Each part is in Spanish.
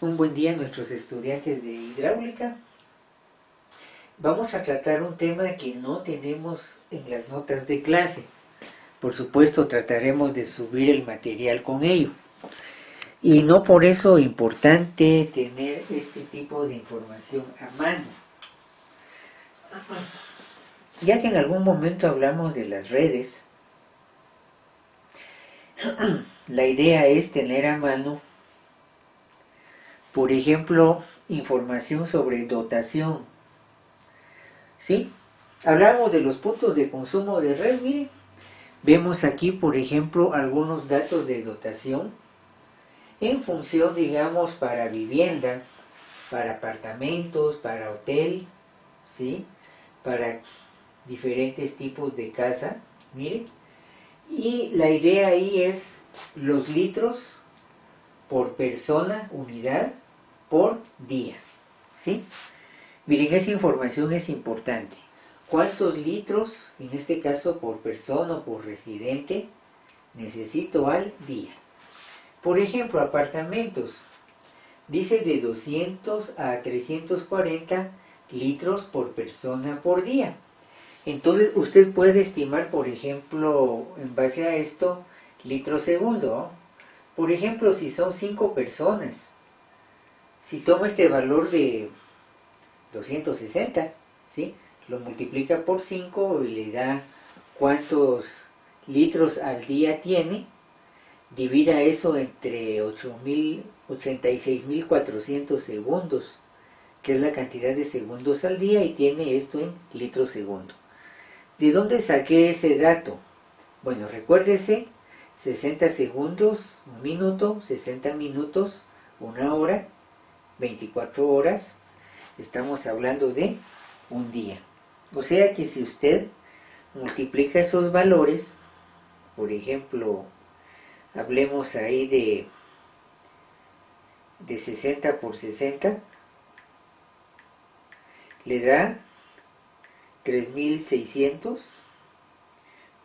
Un buen día a nuestros estudiantes de hidráulica. Vamos a tratar un tema que no tenemos en las notas de clase. Por supuesto, trataremos de subir el material con ello. Y no por eso es importante tener este tipo de información a mano. Ya que en algún momento hablamos de las redes, la idea es tener a mano, por ejemplo, información sobre dotación. ¿Sí? Hablamos de los puntos de consumo de red, miren. Vemos aquí, por ejemplo, algunos datos de dotación en función, digamos, para vivienda, para apartamentos, para hotel, ¿sí? Para diferentes tipos de casa, miren. Y la idea ahí es los litros por persona, unidad, por día, ¿sí? Miren, esa información es importante. ¿Cuántos litros, en este caso por persona o por residente, necesito al día? Por ejemplo, apartamentos. Dice de 200 a 340 litros por persona por día. Entonces, usted puede estimar, por ejemplo, en base a esto, litros segundo, ¿no? Por ejemplo, si son 5 personas, si toma este valor de 260, ¿sí? Lo multiplica por 5 y le da cuántos litros al día tiene, divida eso entre 86.400 segundos, que es la cantidad de segundos al día, y tiene esto en litros segundo. ¿De dónde saqué ese dato? Bueno, recuérdese, 60 segundos, un minuto, 60 minutos, una hora, 24 horas, estamos hablando de un día. O sea que si usted multiplica esos valores, por ejemplo, hablemos ahí de 60 por 60, le da 3.600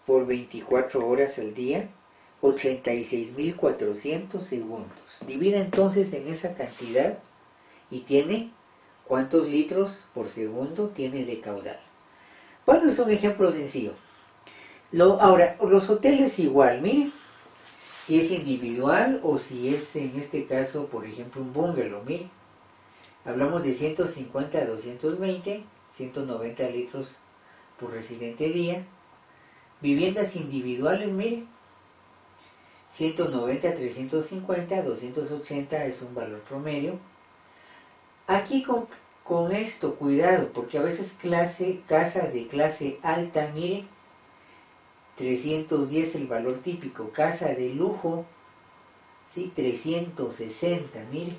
por 24 horas al día, 86.400 segundos. Divida entonces en esa cantidad y tiene cuántos litros por segundo tiene de caudal. Bueno, es un ejemplo sencillo. Ahora, los hoteles igual, miren, si es individual o si es en este caso, por ejemplo, un bungalow, miren, hablamos de 150 a 220, 190 litros por residente día. Viviendas individuales, miren, 190 a 350, 280 es un valor promedio. Aquí con esto, cuidado, porque a veces casa de clase alta, miren, 310 el valor típico, casa de lujo, ¿sí? 360, miren.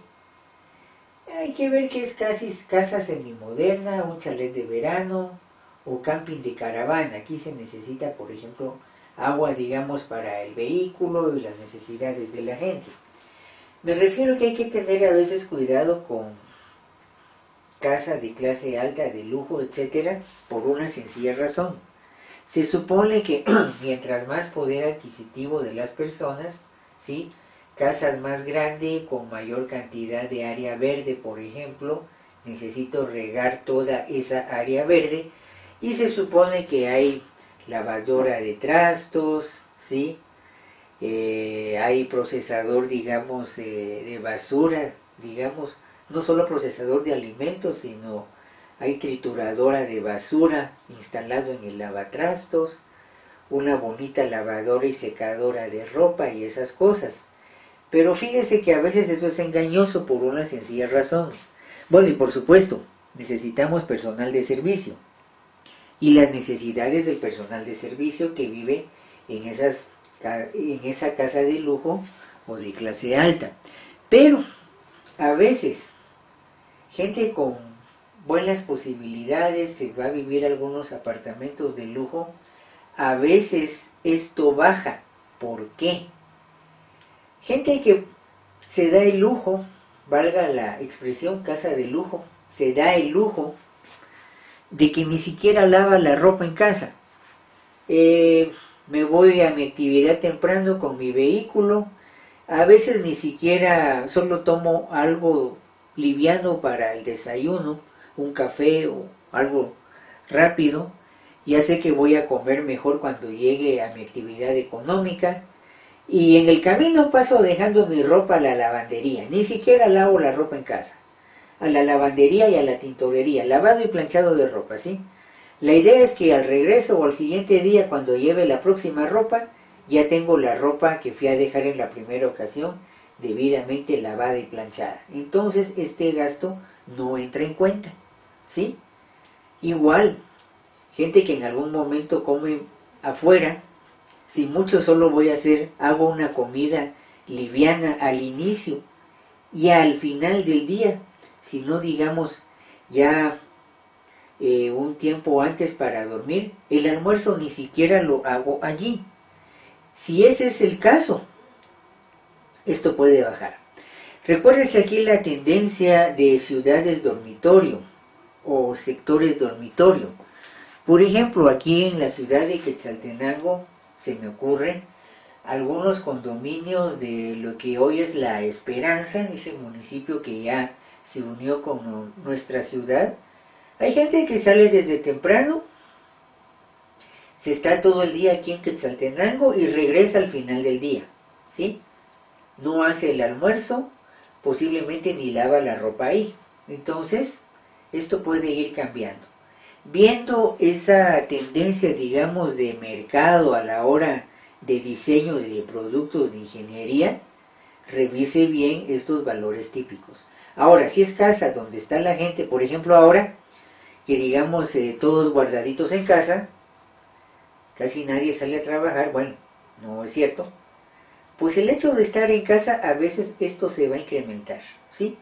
Hay que ver que es casi casa semimoderna, un chalet de verano o camping de caravana. Aquí se necesita, por ejemplo, agua, digamos, para el vehículo y las necesidades de la gente. Me refiero que hay que tener a veces cuidado con casa de clase alta, de lujo, etcétera, por una sencilla razón. Se supone que mientras más poder adquisitivo de las personas, ¿sí? Casas más grandes, con mayor cantidad de área verde, por ejemplo, necesito regar toda esa área verde, y se supone que hay lavadora de trastos, ¿sí? Hay procesador, digamos, de basura, digamos, no solo procesador de alimentos, sino hay trituradora de basura instalado en el lavatrastos, una bonita lavadora y secadora de ropa y esas cosas. Pero fíjense que a veces eso es engañoso por una sencilla razón. Bueno, y por supuesto, necesitamos personal de servicio. Y las necesidades del personal de servicio que vive en esa casa de lujo o de clase alta. Pero a veces gente con buenas posibilidades se va a vivir a algunos apartamentos de lujo. A veces esto baja. ¿Por qué? Gente que se da el lujo, valga la expresión casa de lujo, se da el lujo de que ni siquiera lava la ropa en casa. Me voy a mi actividad temprano con mi vehículo, A veces ni siquiera solo tomo algo liviano para el desayuno, un café o algo rápido. Ya sé que voy a comer mejor cuando llegue a mi actividad económica. Y en el camino paso dejando mi ropa a la lavandería. Ni siquiera lavo la ropa en casa. A la lavandería y a la tintorería. Lavado y planchado de ropa, ¿sí? La idea es que al regreso o al siguiente día, cuando lleve la próxima ropa, ya tengo la ropa que fui a dejar en la primera ocasión debidamente lavada y planchada. Entonces este gasto no entra en cuenta, ¿sí? Igual, gente que en algún momento come afuera, si mucho solo voy a hacer, hago una comida liviana al inicio y al final del día, si no digamos ya un tiempo antes para dormir, el almuerzo ni siquiera lo hago allí. Si ese es el caso, esto puede bajar. Recuérdese aquí la tendencia de ciudades dormitorio o sectores dormitorio. Por ejemplo, aquí en la ciudad de Quetzaltenango se me ocurren algunos condominios de lo que hoy es La Esperanza, ese municipio que ya se unió con nuestra ciudad. Hay gente que sale desde temprano, se está todo el día aquí en Quetzaltenango y regresa al final del día, ¿sí? No hace el almuerzo, posiblemente ni lava la ropa ahí. Entonces, esto puede ir cambiando. Viendo esa tendencia, digamos, de mercado a la hora de diseño de productos de ingeniería, revise bien estos valores típicos. Ahora, si es casa donde está la gente, por ejemplo ahora, que digamos todos guardaditos en casa, casi nadie sale a trabajar, bueno, no es cierto, pues el hecho de estar en casa a veces esto se va a incrementar, ¿sí?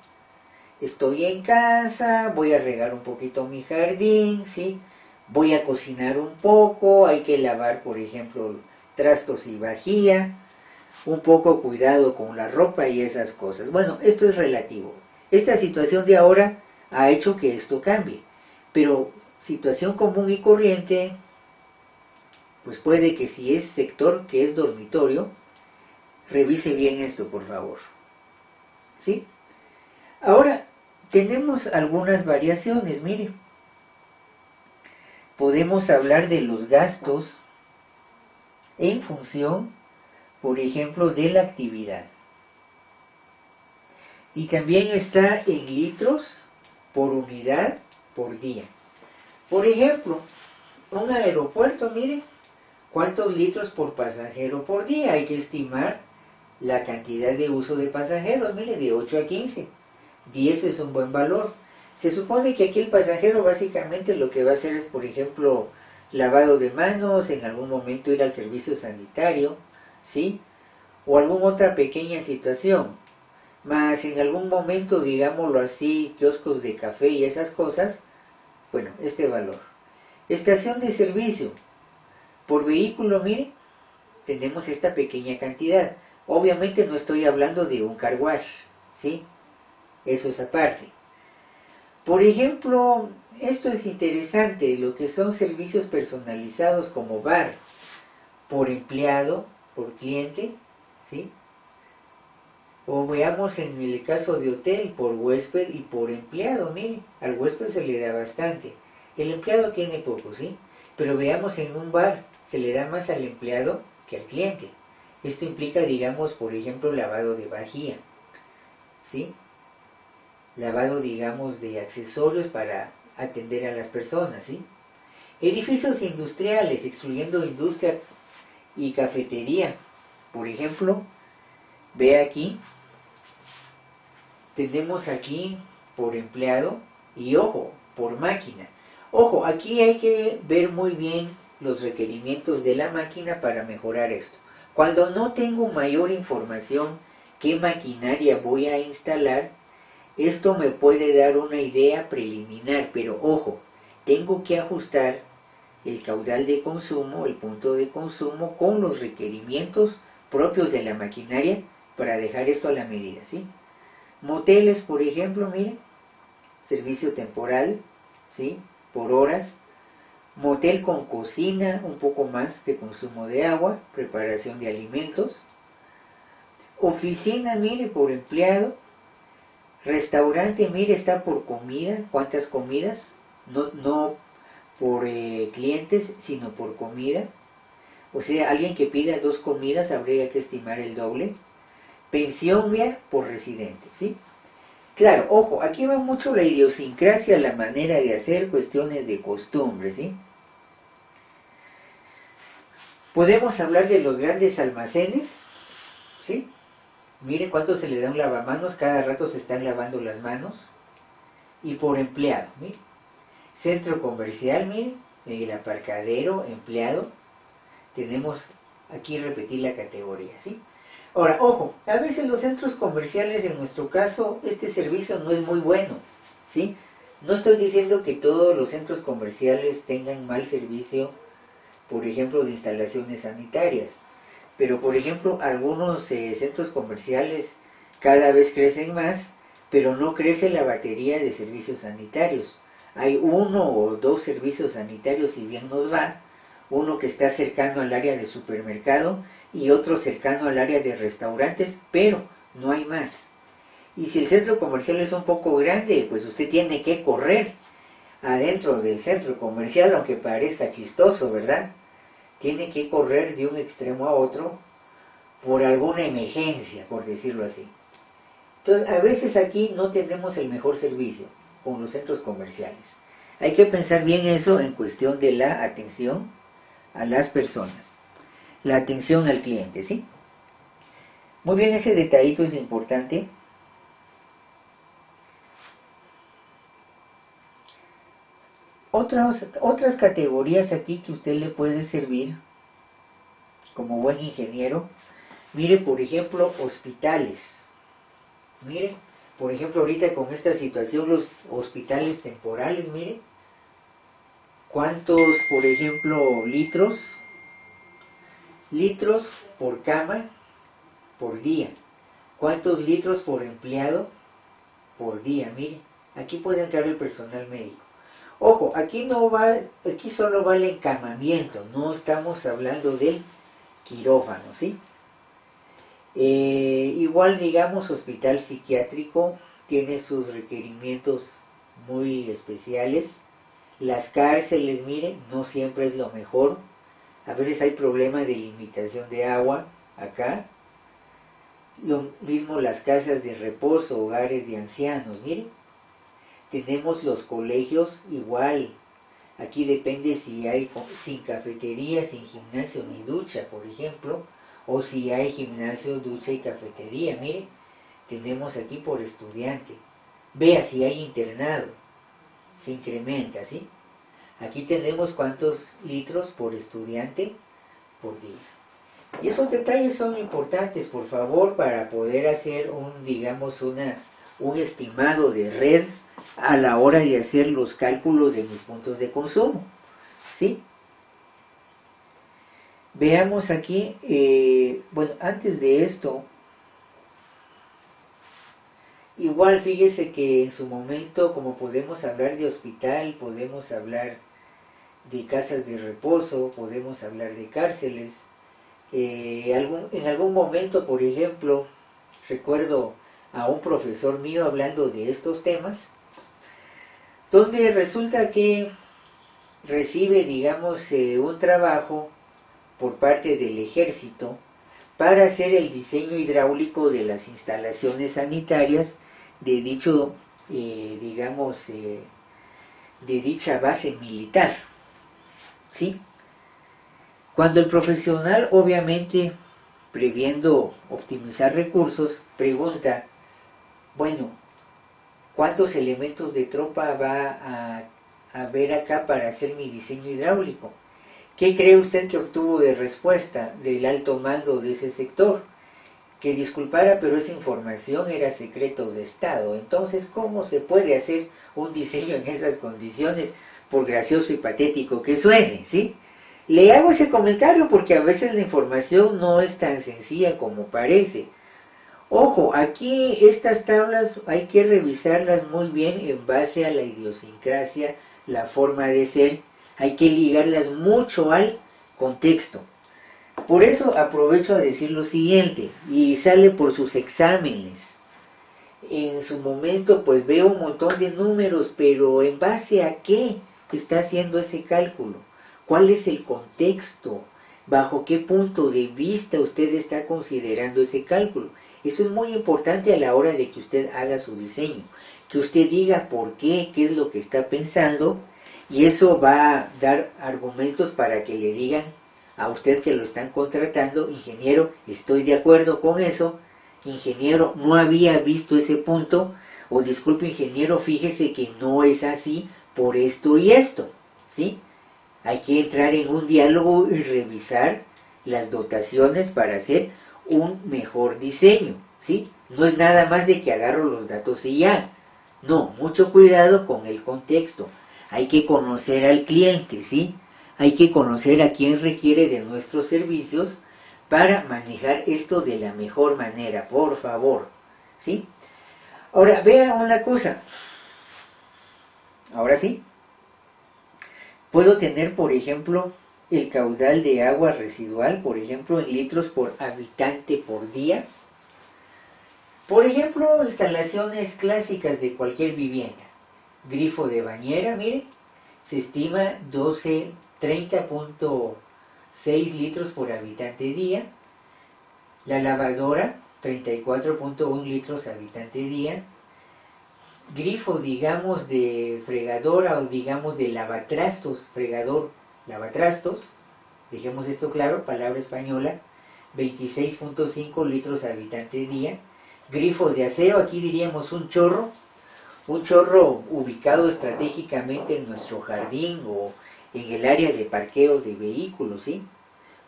Estoy en casa, voy a regar un poquito mi jardín, ¿sí? Voy a cocinar un poco, hay que lavar, por ejemplo, trastos y vajilla, un poco cuidado con la ropa y esas cosas. Bueno, esto es relativo. Esta situación de ahora ha hecho que esto cambie, pero situación común y corriente, pues puede que si es sector que es dormitorio, revise bien esto, por favor. ¿Sí? Ahora, tenemos algunas variaciones, mire. Podemos hablar de los gastos en función, por ejemplo, de la actividad. Y también está en litros por unidad por día. Por ejemplo, un aeropuerto, mire, ¿cuántos litros por pasajero por día? Hay que estimar la cantidad de uso de pasajeros, mire, de 8 a 15. 10 es un buen valor. Se supone que aquí el pasajero básicamente lo que va a hacer es, por ejemplo, lavado de manos, en algún momento ir al servicio sanitario, ¿sí? O alguna otra pequeña situación. Más en algún momento, digámoslo así, kioscos de café y esas cosas, bueno, este valor. Estación de servicio. Por vehículo, mire, tenemos esta pequeña cantidad. Obviamente no estoy hablando de un car wash, ¿sí? Eso es aparte. Por ejemplo, esto es interesante, lo que son servicios personalizados como bar, por empleado, por cliente, ¿sí? O veamos en el caso de hotel, por huésped y por empleado, mire, al huésped se le da bastante, el empleado tiene poco, ¿sí? Pero veamos en un bar, se le da más al empleado que al cliente. Esto implica, digamos, por ejemplo, lavado de vajilla, ¿sí? Lavado, digamos, de accesorios para atender a las personas, ¿sí? Edificios industriales, excluyendo industria y cafetería. Por ejemplo, ve aquí, tenemos aquí por empleado y ojo, por máquina. Ojo, aquí hay que ver muy bien los requerimientos de la máquina para mejorar esto. Cuando no tengo mayor información qué maquinaria voy a instalar, esto me puede dar una idea preliminar, pero ojo, tengo que ajustar el caudal de consumo, el punto de consumo, con los requerimientos propios de la maquinaria para dejar esto a la medida, ¿sí? Moteles, por ejemplo, miren, servicio temporal, ¿sí? Por horas. Motel con cocina, un poco más de consumo de agua, preparación de alimentos. Oficina, mire, por empleado. Restaurante, mire, está por comida. ¿Cuántas comidas? No por clientes, sino por comida. O sea, alguien que pida 2 comidas habría que estimar el doble. Pensión vía por residente, ¿sí? Claro, ojo, aquí va mucho la idiosincrasia, la manera de hacer, cuestiones de costumbre, ¿sí? Podemos hablar de los grandes almacenes, ¿sí? Mire cuánto se le da un lavamanos, cada rato se están lavando las manos. Y por empleado, mire. Centro comercial, mire, el aparcadero, empleado. Tenemos aquí repetir la categoría, ¿sí? Ahora, ojo, a veces los centros comerciales, en nuestro caso, este servicio no es muy bueno, ¿sí? No estoy diciendo que todos los centros comerciales tengan mal servicio, por ejemplo, de instalaciones sanitarias, pero por ejemplo, algunos centros comerciales cada vez crecen más, pero no crece la batería de servicios sanitarios. Hay 1 o 2 servicios sanitarios, si bien nos va, uno que está cercano al área de supermercado y otro cercano al área de restaurantes, pero no hay más. Y si el centro comercial es un poco grande, pues usted tiene que correr adentro del centro comercial, aunque parezca chistoso, ¿verdad? Tiene que correr de un extremo a otro por alguna emergencia, por decirlo así. Entonces, a veces aquí no tenemos el mejor servicio con los centros comerciales. Hay que pensar bien eso en cuestión de la atención a las personas, la atención al cliente, ¿sí? Muy bien, ese detallito es importante. Otras categorías aquí que usted le puede servir como buen ingeniero, mire por ejemplo hospitales. Mire, por ejemplo ahorita con esta situación los hospitales temporales, mire, cuántos por ejemplo litros por cama por día, cuántos litros por empleado por día, mire, aquí puede entrar el personal médico. Ojo, aquí solo va el encamamiento, no estamos hablando del quirófano, ¿sí? Igual, digamos, hospital psiquiátrico tiene sus requerimientos muy especiales. Las cárceles, miren, no siempre es lo mejor. A veces hay problemas de limitación de agua acá. Lo mismo las casas de reposo, hogares de ancianos, miren. Tenemos los colegios igual. Aquí depende si hay sin cafetería, sin gimnasio ni ducha, por ejemplo, o si hay gimnasio, ducha y cafetería. Mire, tenemos aquí por estudiante. Vea si hay internado, se incrementa, ¿sí? Aquí tenemos cuántos litros por estudiante por día. Y esos detalles son importantes, por favor, para poder hacer un estimado de red a la hora de hacer los cálculos de mis puntos de consumo, ¿sí? Veamos aquí, bueno, antes de esto, igual fíjese que en su momento, como podemos hablar de hospital, podemos hablar de casas de reposo, podemos hablar de cárceles, en algún momento, por ejemplo, recuerdo a un profesor mío hablando de estos temas, donde resulta que recibe, digamos, un trabajo por parte del ejército para hacer el diseño hidráulico de las instalaciones sanitarias de dicho, de dicha base militar, ¿sí? Cuando el profesional, obviamente, previendo optimizar recursos, pregunta, bueno, ¿cuántos elementos de tropa va a haber acá para hacer mi diseño hidráulico? ¿Qué cree usted que obtuvo de respuesta del alto mando de ese sector? Que disculpara, pero esa información era secreto de Estado. Entonces, ¿cómo se puede hacer un diseño en esas condiciones, por gracioso y patético que suene, ¿sí? Le hago ese comentario porque a veces la información no es tan sencilla como parece. Ojo, aquí estas tablas hay que revisarlas muy bien en base a la idiosincrasia, la forma de ser, hay que ligarlas mucho al contexto. Por eso aprovecho a decir lo siguiente, y sale por sus exámenes. En su momento pues veo un montón de números, pero ¿en base a qué está haciendo ese cálculo? ¿Cuál es el contexto? ¿Bajo qué punto de vista usted está considerando ese cálculo? Eso es muy importante a la hora de que usted haga su diseño. Que usted diga por qué, qué es lo que está pensando, y eso va a dar argumentos para que le digan a usted que lo están contratando: ingeniero, estoy de acuerdo con eso, ingeniero, no había visto ese punto, o disculpe ingeniero, fíjese que no es así por esto y esto, ¿sí? Hay que entrar en un diálogo y revisar las dotaciones para hacer un mejor diseño, ¿sí? No es nada más de que agarro los datos y ya. No, mucho cuidado con el contexto. Hay que conocer al cliente, ¿sí? Hay que conocer a quién requiere de nuestros servicios para manejar esto de la mejor manera, por favor, ¿sí? Ahora, vea una cosa. Ahora sí. Puedo tener, por ejemplo, el caudal de agua residual, por ejemplo, en litros por habitante por día. Por ejemplo, instalaciones clásicas de cualquier vivienda. Grifo de bañera, mire, se estima 30.6 litros por habitante día. La lavadora, 34.1 litros habitante día. Grifo, digamos, de fregadora o digamos de lavatrastos, fregador, lavatrastos, dejemos esto claro, palabra española, 26.5 litros habitante día. Grifo de aseo, aquí diríamos un chorro ubicado estratégicamente en nuestro jardín o en el área de parqueo de vehículos, ¿sí?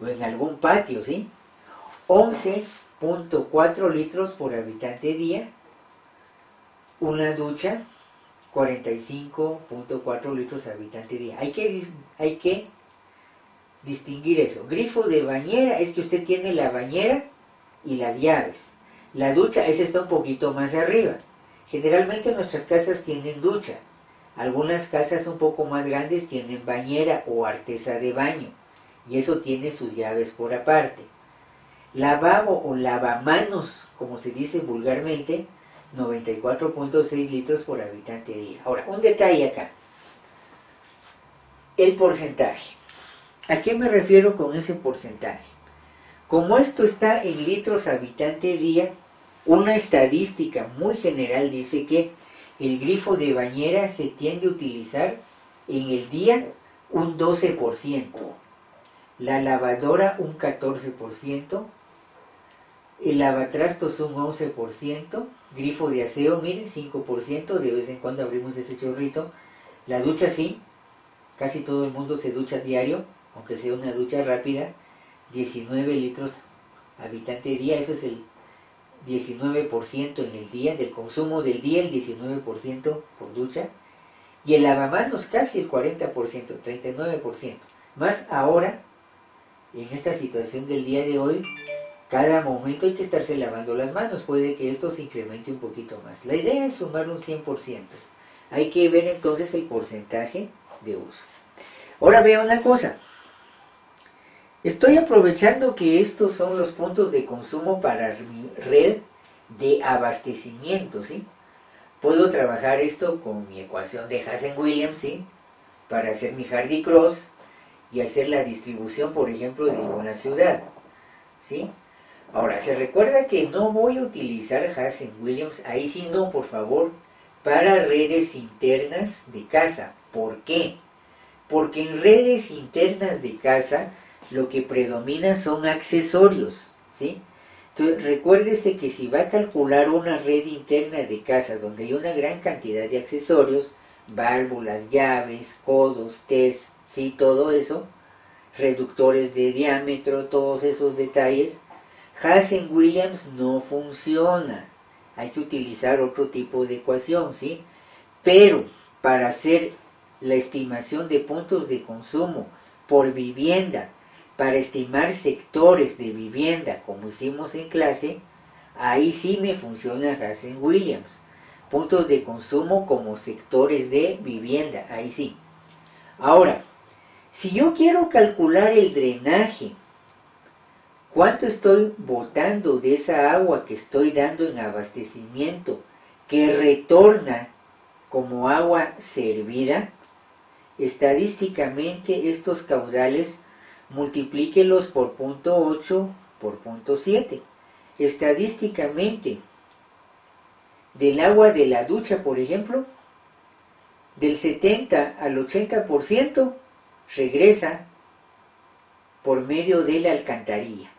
O en algún patio, ¿sí? 11.4 litros por habitante día. Una ducha, 45.4 litros habitante día. Hay que distinguir eso. Grifo de bañera es que usted tiene la bañera y las llaves. La ducha, esa está un poquito más arriba. Generalmente nuestras casas tienen ducha. Algunas casas un poco más grandes tienen bañera o artesa de baño, y eso tiene sus llaves por aparte. Lavabo o lavamanos, como se dice vulgarmente, 94.6 litros por habitante día. Ahora, un detalle acá. El porcentaje. ¿A qué me refiero con ese porcentaje? Como esto está en litros habitante día, una estadística muy general dice que el grifo de bañera se tiende a utilizar en el día un 12%, la lavadora un 14%, el lavatrastos un 11%, grifo de aseo, miren, 5%, de vez en cuando abrimos ese chorrito. La ducha sí, casi todo el mundo se ducha diario, aunque sea una ducha rápida, 19 litros habitante día, eso es el 19% en el día, del consumo del día, el 19% por ducha. Y el lavamanos casi el 40%, 39%. Más ahora, en esta situación del día de hoy, cada momento hay que estarse lavando las manos, puede que esto se incremente un poquito más. La idea es sumar un 100%. Hay que ver entonces el porcentaje de uso. Ahora vea una cosa. Estoy aprovechando que estos son los puntos de consumo para mi red de abastecimiento, ¿sí? Puedo trabajar esto con mi ecuación de Hazen-Williams, ¿sí? Para hacer mi Hardy Cross y hacer la distribución, por ejemplo, de una ciudad, ¿sí? Ahora, se recuerda que no voy a utilizar Hazen-Williams, ahí sí no, por favor, para redes internas de casa. ¿Por qué? Porque en redes internas de casa lo que predomina son accesorios, ¿sí? Entonces, recuérdese que si va a calcular una red interna de casa donde hay una gran cantidad de accesorios, válvulas, llaves, codos, test, ¿sí? Todo eso, reductores de diámetro, todos esos detalles, Hazen-Williams no funciona. Hay que utilizar otro tipo de ecuación, ¿sí? Pero para hacer la estimación de puntos de consumo por vivienda, para estimar sectores de vivienda, como hicimos en clase, ahí sí me funciona Hazen-Williams. Puntos de consumo como sectores de vivienda, ahí sí. Ahora, si yo quiero calcular el drenaje ¿Cuánto estoy botando de esa agua que estoy dando en abastecimiento que retorna como agua servida? Estadísticamente estos caudales multiplíquelos por 0.8 por 0.7. Estadísticamente, del agua de la ducha, por ejemplo, del 70 al 80% regresa por medio de la alcantarilla.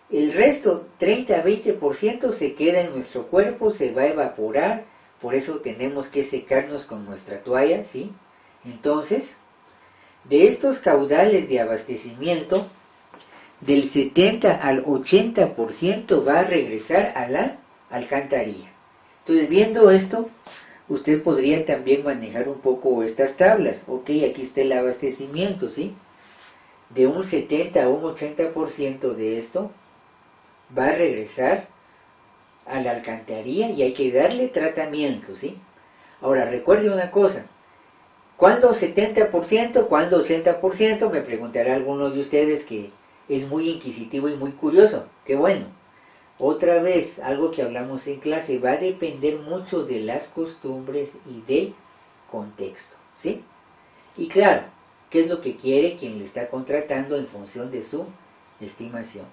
El resto, 30 a 20%, se queda en nuestro cuerpo, se va a evaporar, por eso tenemos que secarnos con nuestra toalla, ¿sí? Entonces, de estos caudales de abastecimiento, del 70 al 80% va a regresar a la alcantarilla. Entonces, viendo esto, usted podría también manejar un poco estas tablas. Ok, aquí está el abastecimiento, ¿sí? De un 70 a un 80% de esto va a regresar a la alcantarilla y hay que darle tratamiento, ¿sí? Ahora, recuerde una cosa. ¿Cuándo 70%? ¿Cuándo 80%? Me preguntará alguno de ustedes que es muy inquisitivo y muy curioso. ¡Qué bueno! Otra vez, algo que hablamos en clase, va a depender mucho de las costumbres y del contexto, ¿sí? Y claro, ¿qué es lo que quiere quien le está contratando en función de su estimación?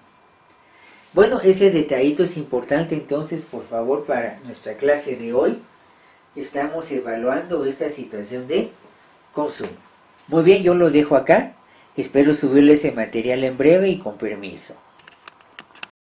Bueno, ese detallito es importante, entonces, por favor, para nuestra clase de hoy, estamos evaluando esta situación de consumo. Muy bien, yo lo dejo acá. Espero subirle ese material en breve y con permiso.